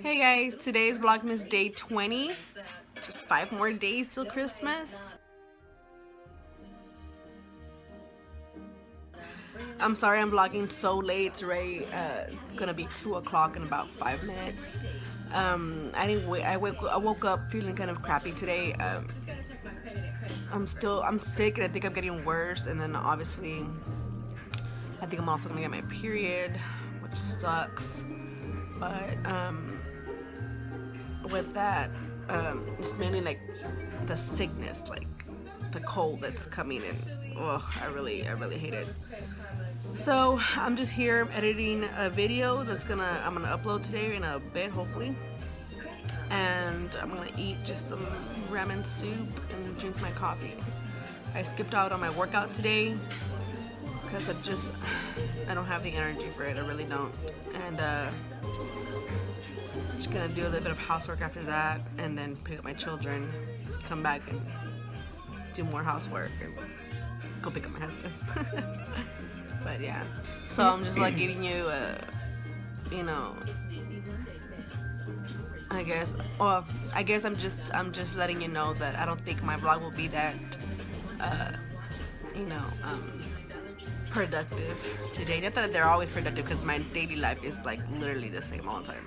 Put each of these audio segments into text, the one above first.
Hey guys, today's Vlogmas day 20. Just 5 more days till Christmas. I'm sorry I'm vlogging so late. It's already gonna be 2 o'clock in about 5 minutes. I woke up feeling kind of crappy today. I'm sick and I think I'm getting worse, and then obviously I think I'm also gonna get my period, which sucks. But with that, it's mainly like the sickness, like the cold that's coming in. Oh, I really hate it. So I'm just here editing a video that's I'm gonna upload today in a bit, hopefully. And I'm gonna eat just some ramen soup and drink my coffee. I skipped out on my workout today because I don't have the energy for it. I really don't. And just gonna do a little bit of housework after that, and then pick up my children, come back and do more housework, and go pick up my husband. But yeah, so I'm just like giving you you know, I guess I'm just letting you know that I don't think my vlog will be that you know, productive today. Not that they're always productive, because my daily life is like literally the same all the time.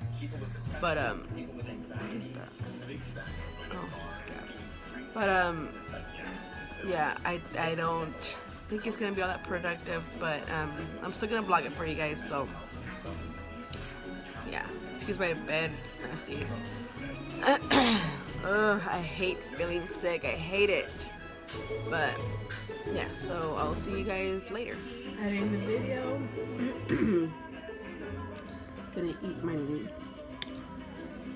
But what is that? Oh, it's a scab. But yeah, I don't think it's gonna be all that productive, but I'm still gonna vlog it for you guys. So yeah, excuse my bed, it's messy. Ugh, I hate feeling sick. I hate it. But yeah, so I'll see you guys later. Editing the video. Gonna eat my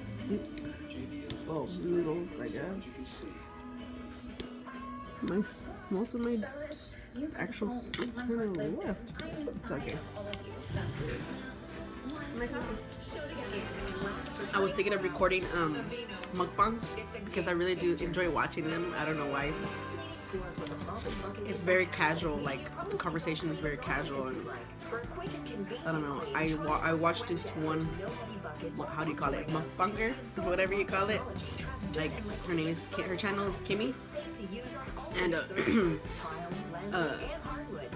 soup. Oh, noodles, I guess. Most of my actual soup kind of left. It's okay. I was thinking of recording mukbangs because I really do enjoy watching them. I don't know why. It's very casual, like the conversation is very casual, and I don't know. I watched this one, how do you call it, mukbanger, whatever you call it. Like her channel is Kimmy, and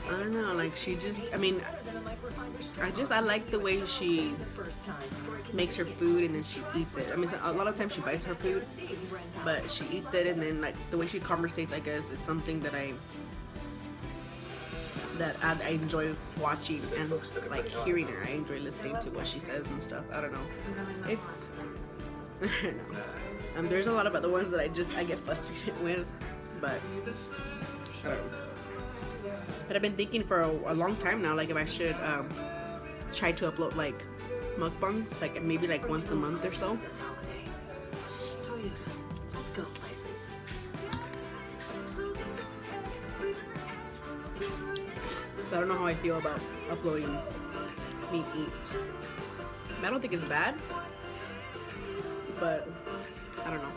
I don't know, like she just, I like the way she makes her food and then she eats it. I mean, a lot of times she buys her food, but she eats it, and then like the way she conversates, I guess it's something that I enjoy watching and like hearing her. I enjoy listening to what she says and stuff. I don't know. It's I don't know. There's a lot of other ones that I get frustrated with, but I don't know. But I've been thinking for a long time now, like if I should try to upload like mukbangs, like maybe like once a month or so. So I don't know how I feel about uploading me eat. I don't think it's bad, but I don't know.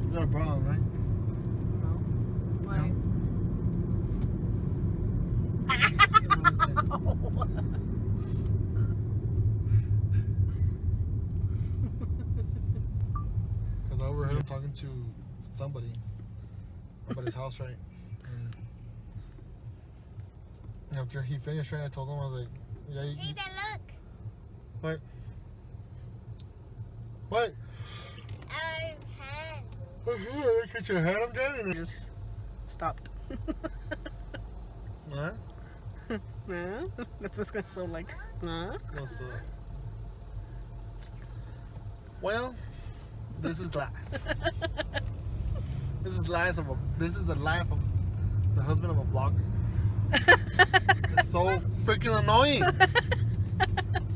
You got a problem, right? Why? Because I overheard him talking to somebody about his house, right? And after he finished, right, I told him, I was like, yeah, Hey, Dad, look. What? What? Our hand. Look at your head, I'm driving. Just stopped. Huh? Huh? That's what's gonna sound like. Huh? What's up? Well, this is life. This is the life of the husband of a vlogger. It's so freaking annoying.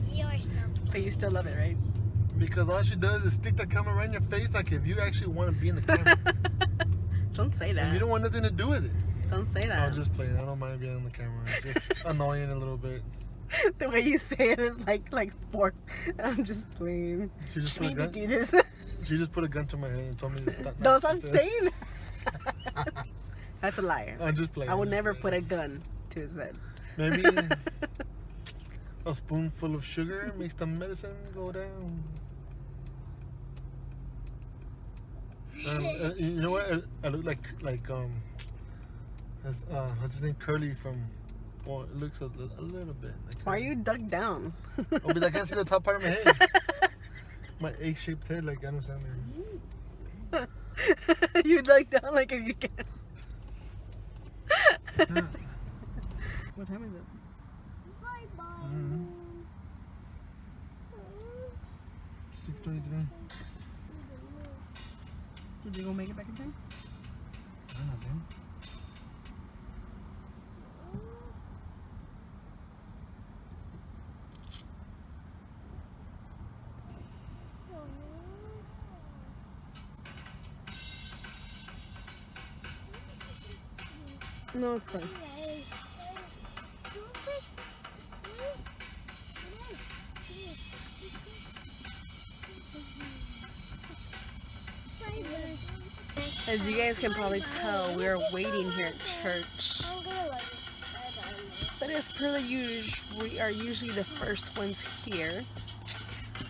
You're so. But you still love it, right? Because all she does is stick the camera right in your face, like if you actually want to be in the camera. Don't say that. And you don't want nothing to do with it. Don't say that. I'll just play it. I don't mind being on the camera. It's just annoying a little bit. The way you say it is like forced. I'm just playing. She just You put a need to gun. do this. She just put a gun to my head and told me to stop. Don't stop saying that. That's a liar. I'm just playing. I would never put a gun to his head. Maybe A spoonful of sugar makes the medicine go down. You know what? I look like what's his name? Curly from. Well, it looks a little bit. Like Why are you dug down? Oh, because I can't see the top part of my head. My egg-shaped head, like Adam Sandler. You dug down like if you can. Yeah. What time is it? Bye bye. 6:23. Did you go make it back in time? I don't know, dude. No, it's fine. As you guys can probably tell, we're waiting here at church. But as per the usual, we are usually the first ones here.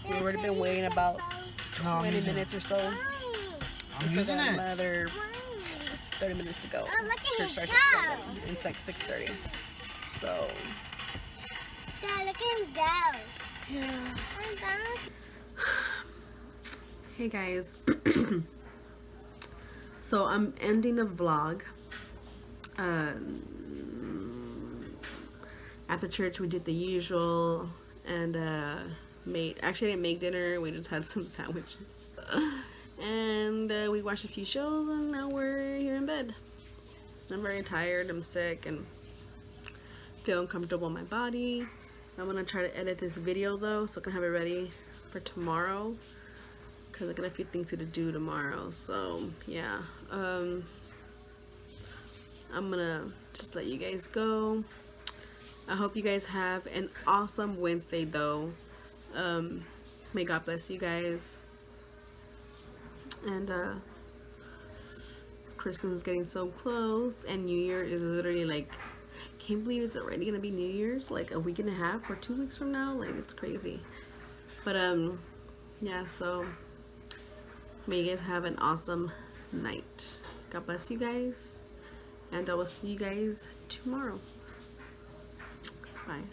We would have been waiting about 20 minutes or so. I'm We still using got it. another 30 minutes to go. Oh, look at Church his starts cow. at 7. It's like 6:30. So, Dad, look at him go. yeah. I'm down. Hey guys. So I'm ending the vlog. After church we did the usual and actually I didn't make dinner, we just had some sandwiches. And we watched a few shows and now we're here in bed. I'm very tired, I'm sick and feel uncomfortable in my body. I'm gonna try to edit this video though so I can have it ready for tomorrow, because I got a few things to do tomorrow. So yeah, I'm gonna just let you guys go. I hope you guys have an awesome Wednesday though. May God bless you guys. And Christmas is getting so close and New Year is literally like, can't believe it's already gonna be New Year's, like a week and a half or 2 weeks from now. Like, it's crazy. But yeah, so may you guys have an awesome night. God bless you guys, and I will see you guys tomorrow. Bye.